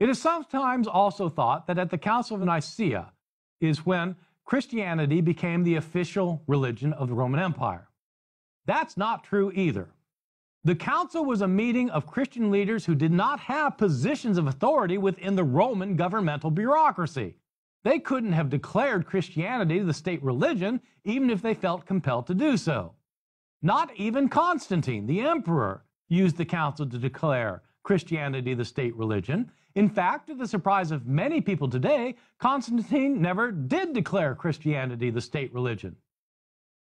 It is sometimes also thought that at the Council of Nicaea is when Christianity became the official religion of the Roman Empire. That's not true either. The council was a meeting of Christian leaders who did not have positions of authority within the Roman governmental bureaucracy. They couldn't have declared Christianity the state religion even if they felt compelled to do so. Not even Constantine, the emperor, used the council to declare Christianity the state religion. In fact, to the surprise of many people today, Constantine never did declare Christianity the state religion.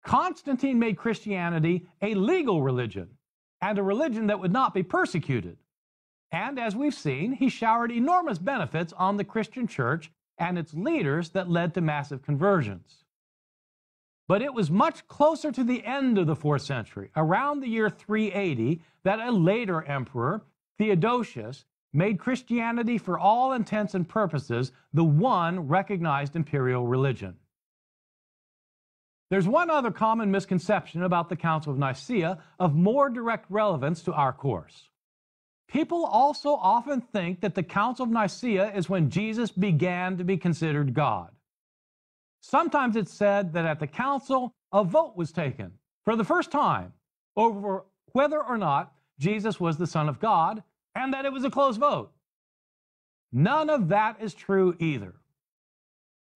Constantine made Christianity a legal religion and a religion that would not be persecuted. And as we've seen, he showered enormous benefits on the Christian church and its leaders that led to massive conversions. But it was much closer to the end of the 4th century, around the year 380, that a later emperor, Theodosius, made Christianity, for all intents and purposes, the one recognized imperial religion. There's one other common misconception about the Council of Nicaea of more direct relevance to our course. People also often think that the Council of Nicaea is when Jesus began to be considered God. Sometimes it's said that at the council, a vote was taken for the first time over whether or not Jesus was the Son of God, and that it was a close vote. None of that is true either.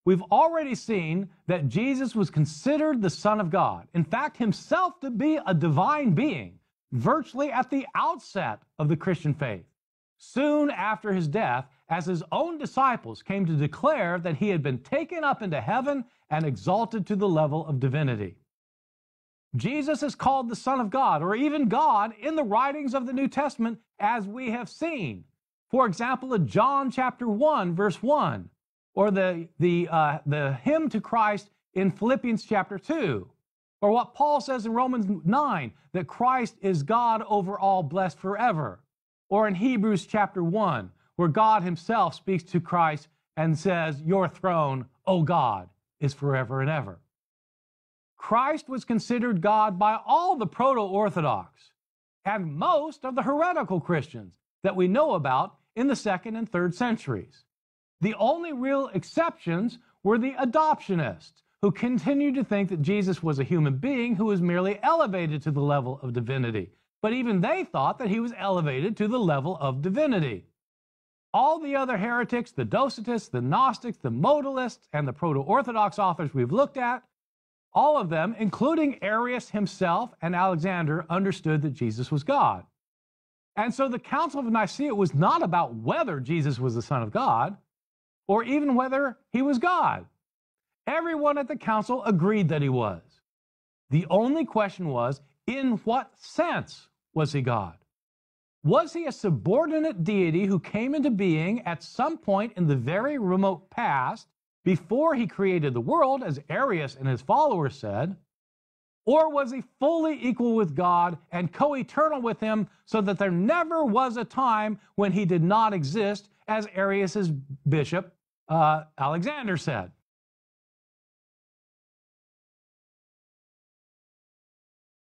We've already seen that Jesus was considered the Son of God, in fact, himself to be a divine being, virtually at the outset of the Christian faith, soon after his death, as his own disciples came to declare that he had been taken up into heaven and exalted to the level of divinity. Jesus is called the Son of God, or even God, in the writings of the New Testament, as we have seen. For example, in John chapter 1, verse 1, or the hymn to Christ in Philippians chapter 2, or what Paul says in Romans 9, that Christ is God over all, blessed forever, or in Hebrews chapter 1, where God himself speaks to Christ and says, "Your throne, O God, is forever and ever." Christ was considered God by all the proto-Orthodox and most of the heretical Christians that we know about in the 2nd and 3rd centuries. The only real exceptions were the adoptionists, who continued to think that Jesus was a human being who was merely elevated to the level of divinity. But even they thought that he was elevated to the level of divinity. All the other heretics, the Docetists, the Gnostics, the Modalists, and the proto-Orthodox authors we've looked at, all of them, including Arius himself and Alexander, understood that Jesus was God. And so the Council of Nicaea was not about whether Jesus was the Son of God, or even whether he was God. Everyone at the council agreed that he was. The only question was, in what sense was he God? Was he a subordinate deity who came into being at some point in the very remote past, before he created the world, as Arius and his followers said? Or was he fully equal with God and co-eternal with him, so that there never was a time when he did not exist, as Arius's bishop Alexander said?